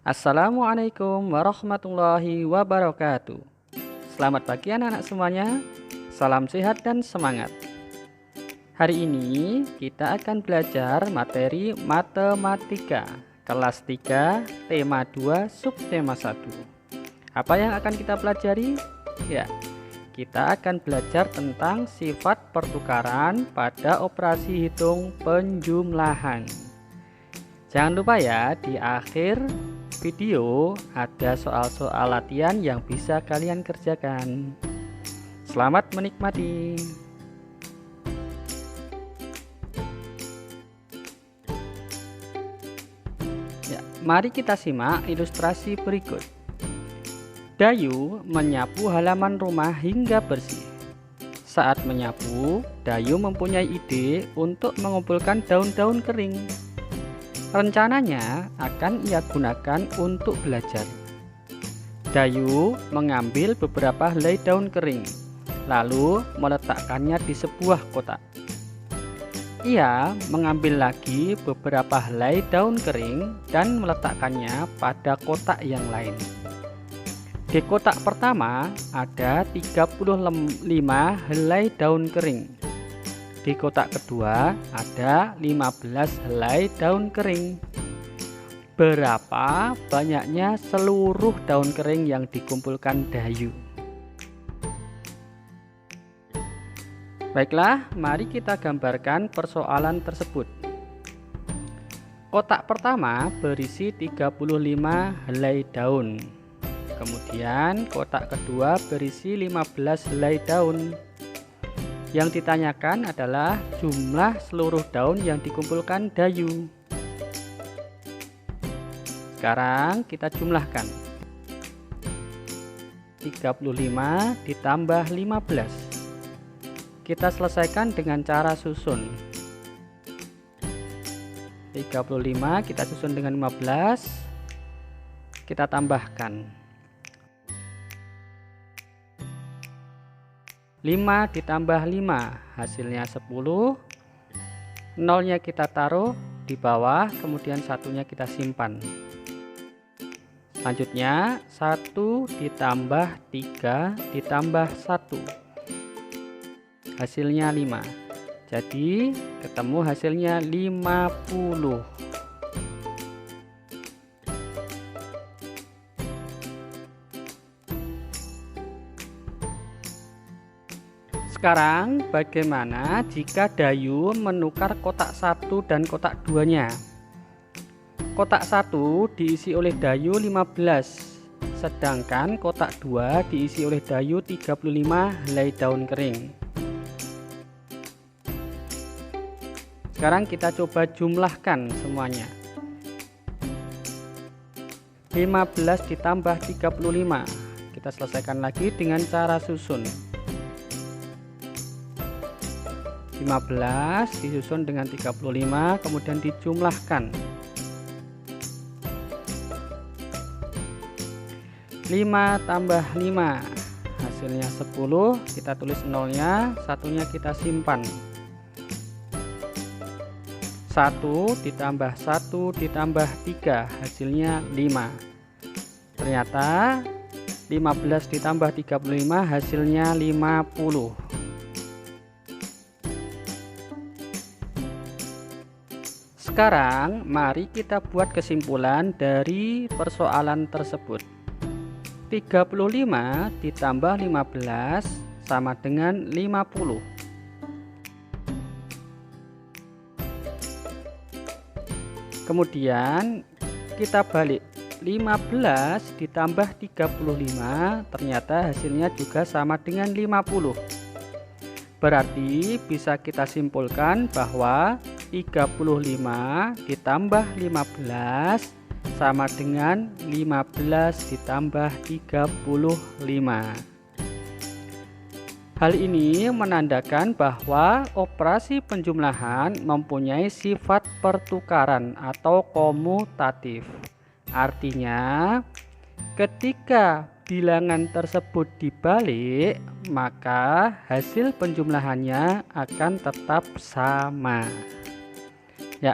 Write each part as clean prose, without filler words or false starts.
Assalamualaikum warahmatullahi wabarakatuh. Selamat pagi anak-anak semuanya. Salam sehat dan semangat. Hari ini kita akan belajar materi matematika kelas 3 tema 2 subtema 1. Apa yang akan kita pelajari? Ya, kita akan belajar tentang sifat pertukaran pada operasi hitung penjumlahan. Jangan lupa ya, di akhir video ada soal-soal latihan yang bisa kalian kerjakan. Selamat menikmati. Ya, mari kita simak ilustrasi berikut. Dayu menyapu halaman rumah hingga bersih. Saat menyapu, Dayu mempunyai ide untuk mengumpulkan daun-daun kering. Rencananya akan ia gunakan untuk belajar. Dayu mengambil beberapa helai daun kering, lalu meletakkannya di sebuah kotak. Ia mengambil lagi beberapa helai daun kering dan meletakkannya pada kotak yang lain. Di kotak pertama ada 35 helai daun kering. Di kotak kedua ada 15 helai daun kering. Berapa banyaknya seluruh daun kering yang dikumpulkan Dayu? Baiklah, mari kita gambarkan persoalan tersebut. Kotak pertama berisi 35 helai daun. Kemudian kotak kedua berisi 15 helai daun. Yang ditanyakan adalah jumlah seluruh daun yang dikumpulkan Dayu. Sekarang kita jumlahkan. 35 ditambah 15. Kita selesaikan dengan cara susun. 35 kita susun dengan 15. Kita tambahkan. 5 ditambah 5 hasilnya 10. Nolnya kita taruh di bawah, kemudian satunya kita simpan. Selanjutnya 1 ditambah 3 ditambah 1 hasilnya 5. Jadi ketemu hasilnya 50. Sekarang bagaimana jika Dayu menukar kotak 1 dan kotak 2-nya? Kotak 1 diisi oleh Dayu 15, sedangkan kotak 2 diisi oleh Dayu 35 helai daun kering. Sekarang kita coba jumlahkan semuanya. 15 ditambah 35. Kita selesaikan lagi dengan cara susun. 15 disusun dengan 35, kemudian dijumlahkan. 5 tambah 5 hasilnya 10. Kita tulis nolnya, satunya kita simpan. 1 ditambah 1 ditambah 3 hasilnya 5. Ternyata 15 ditambah 35 hasilnya 50. Sekarang mari kita buat kesimpulan dari persoalan tersebut. 35 ditambah 15 sama dengan 50. Kemudian kita balik. 15 ditambah 35 ternyata hasilnya juga sama dengan 50. Berarti bisa kita simpulkan bahwa 35 ditambah 15 sama dengan 15 ditambah 35. Hal ini menandakan bahwa operasi penjumlahan mempunyai sifat pertukaran atau komutatif. Artinya, ketika bilangan tersebut dibalik, maka hasil penjumlahannya akan tetap sama. Ya,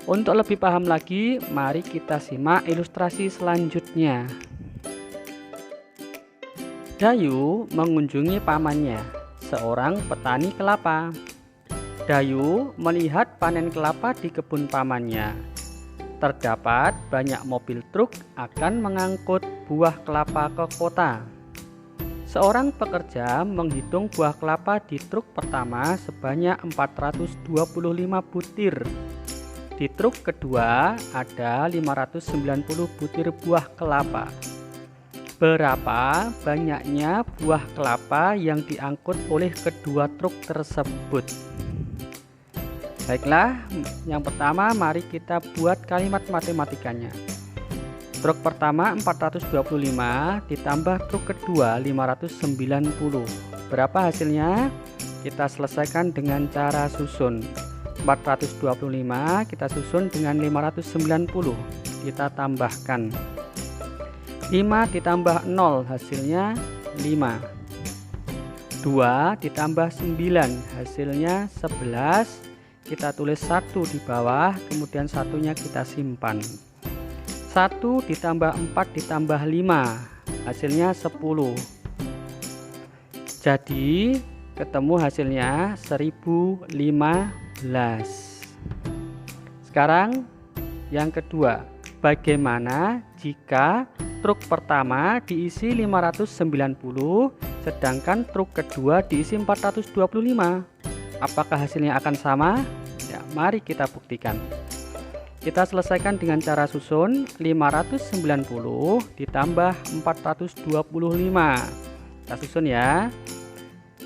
Untuk lebih paham lagi, mari kita simak ilustrasi selanjutnya. Dayu mengunjungi pamannya, seorang petani kelapa. Dayu melihat panen kelapa di kebun pamannya. Terdapat banyak mobil truk akan mengangkut buah kelapa ke kota. Seorang pekerja menghitung buah kelapa di truk pertama sebanyak 425 butir. Di truk kedua ada 590 butir buah kelapa. Berapa banyaknya buah kelapa yang diangkut oleh kedua truk tersebut? Baiklah, yang pertama mari kita buat kalimat matematikanya. Truk pertama 425 ditambah truk kedua 590. Berapa hasilnya? Kita selesaikan dengan cara susun. 425 kita susun dengan 590. Kita tambahkan. 5 ditambah 0 hasilnya 5. 2 ditambah 9 hasilnya 11. Kita tulis 1 di bawah, kemudian satunya kita simpan. 1 ditambah 4 ditambah 5 hasilnya 10. Jadi ketemu hasilnya 1015. Sekarang yang kedua, bagaimana jika truk pertama diisi 590 sedangkan truk kedua diisi 425? Apakah hasilnya akan sama? Ya, mari kita buktikan. Kita selesaikan dengan cara susun. 590 ditambah 425. Kita susun ya.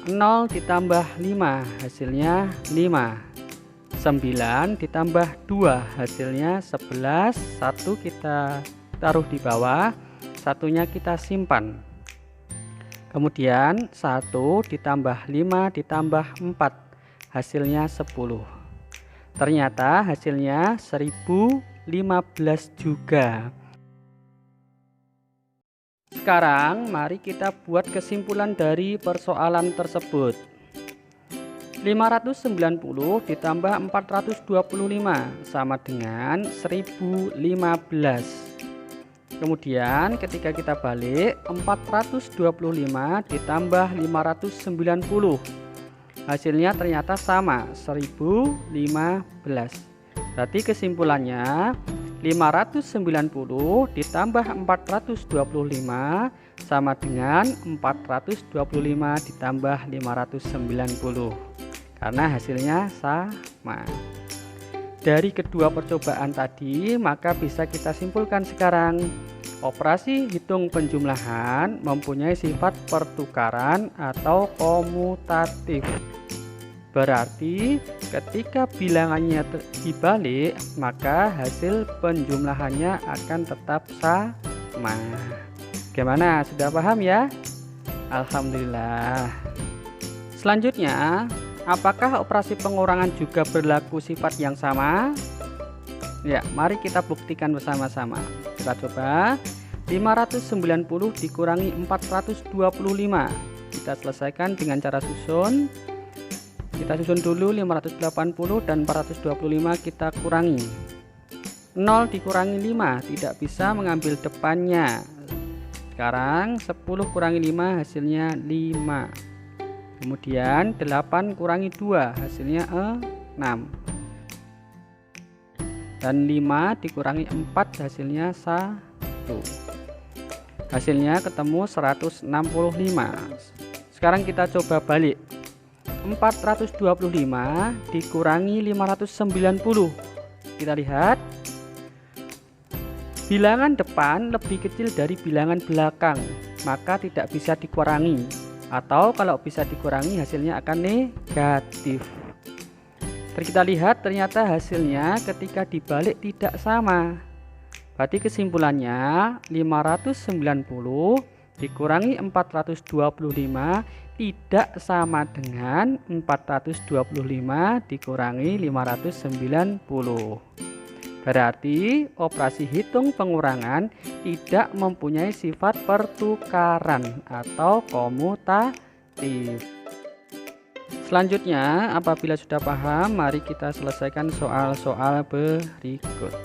0 ditambah 5 hasilnya 5. 9 ditambah 2 hasilnya 11. 1 kita taruh di bawah, satunya kita simpan. Kemudian 1 ditambah 5 ditambah 4 hasilnya 10. Ternyata hasilnya 1015 juga. Sekarang mari kita buat kesimpulan dari persoalan tersebut. 590 ditambah 425 sama dengan 1015. Kemudian ketika kita balik, 425 ditambah 590. Hasilnya ternyata sama, 1015. Berarti kesimpulannya 590 ditambah 425 sama dengan 425 ditambah 590. Karena hasilnya sama. Dari kedua percobaan tadi, maka bisa kita simpulkan sekarang. Operasi hitung penjumlahan mempunyai sifat pertukaran atau komutatif. Berarti ketika bilangannya dibalik, maka hasil penjumlahannya akan tetap sama. Bagaimana? Sudah paham ya? Alhamdulillah. Selanjutnya, apakah operasi pengurangan juga berlaku sifat yang sama? Ya, mari kita buktikan bersama-sama. Kita coba. 590 dikurangi 425. Kita selesaikan dengan cara susun. Kita susun dulu 580 dan 425 kita kurangi. 0 dikurangi 5, tidak bisa mengambil depannya. Sekarang 10 kurangi 5 hasilnya 5. Kemudian 8 kurangi 2 hasilnya 6. Dan 5 dikurangi 4 hasilnya 1. Hasilnya ketemu 165. Sekarang kita coba balik. 425 dikurangi 590. Kita lihat. Bilangan depan lebih kecil dari bilangan belakang, maka tidak bisa dikurangi. Atau kalau bisa dikurangi hasilnya akan negatif. Kita lihat ternyata hasilnya ketika dibalik tidak sama. Berarti kesimpulannya 590 dikurangi 425 tidak sama dengan 425 dikurangi 590. Berarti operasi hitung pengurangan tidak mempunyai sifat pertukaran atau komutatif. Selanjutnya, apabila sudah paham, mari kita selesaikan soal-soal berikut.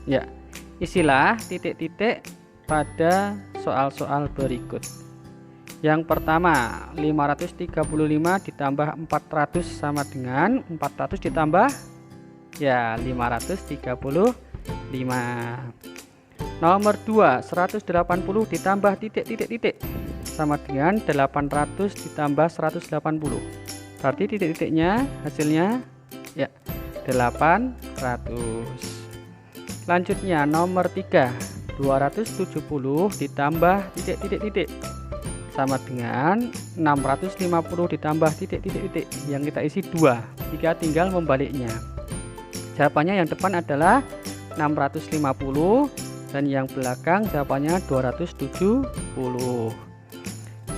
Ya, isilah titik-titik pada soal-soal berikut. Yang pertama, 535 ditambah 400 sama dengan 400 ditambah ya 535. Nomor 2, 180 ditambah titik-titik sama dengan 800 ditambah 180. Berarti titik-titiknya hasilnya ya 800. Selanjutnya nomor 3, 270 ditambah titik-titik sama dengan 650 ditambah titik-titik yang kita isi 2. Jika tinggal membaliknya. Jawabannya yang depan adalah 650 dan yang belakang jawabannya 270.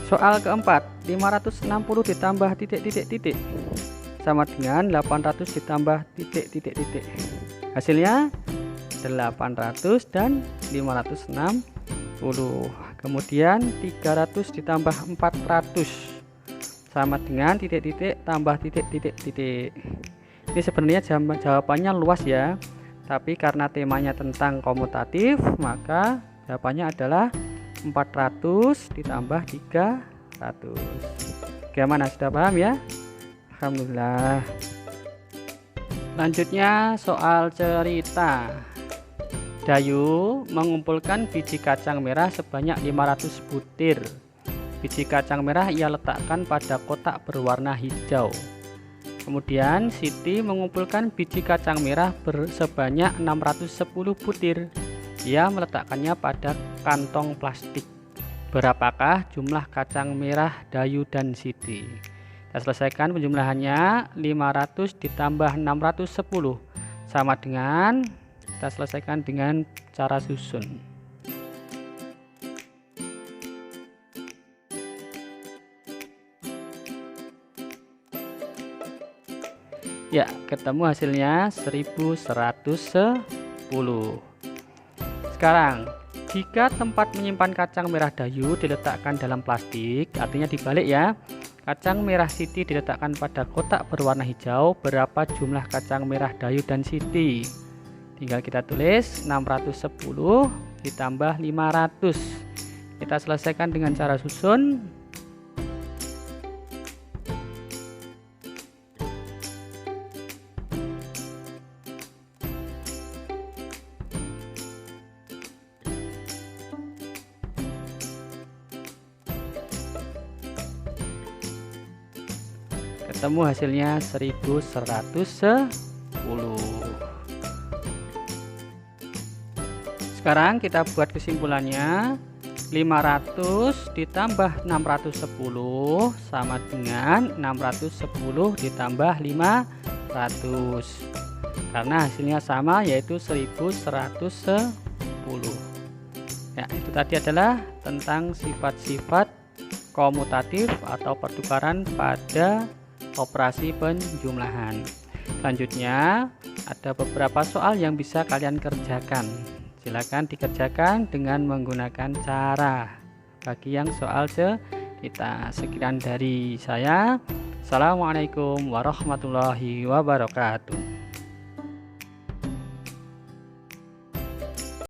Soal keempat, 560 ditambah titik-titik sama dengan 800 ditambah titik-titik. Hasilnya 800 dan 560. Kemudian 300 ditambah 400 sama dengan titik-titik tambah titik-titik. Ini sebenarnya jawabannya luas ya, tapi karena temanya tentang komutatif, maka jawabannya adalah 400 ditambah 300. Bagaimana, sudah paham ya? Alhamdulillah. Selanjutnya soal cerita. Dayu mengumpulkan biji kacang merah sebanyak 500 butir. Biji kacang merah ia letakkan pada kotak berwarna hijau. Kemudian Siti mengumpulkan biji kacang merah sebanyak 610 butir. Ia meletakkannya pada kantong plastik. Berapakah jumlah kacang merah Dayu dan Siti? Kita selesaikan penjumlahannya. 500 ditambah 610 sama dengan, kita selesaikan dengan cara susun. Ya, ketemu hasilnya 1110. Sekarang, jika tempat menyimpan kacang merah Dayu diletakkan dalam plastik, artinya dibalik ya. Kacang merah Siti diletakkan pada kotak berwarna hijau, berapa jumlah kacang merah Dayu dan Siti? Tinggal kita tulis 610 ditambah 500. Kita selesaikan dengan cara susun. Ketemu hasilnya 1110. Sekarang kita buat kesimpulannya. 500 ditambah 610 sama dengan 610 ditambah 500. Karena hasilnya sama, yaitu 1110. Ya, itu tadi adalah tentang sifat-sifat komutatif atau pertukaran pada operasi penjumlahan. Selanjutnya ada beberapa soal yang bisa kalian kerjakan. Silakan dikerjakan dengan menggunakan cara bagi yang soal cerita. Sekian dari saya. Assalamualaikum warahmatullahi wabarakatuh.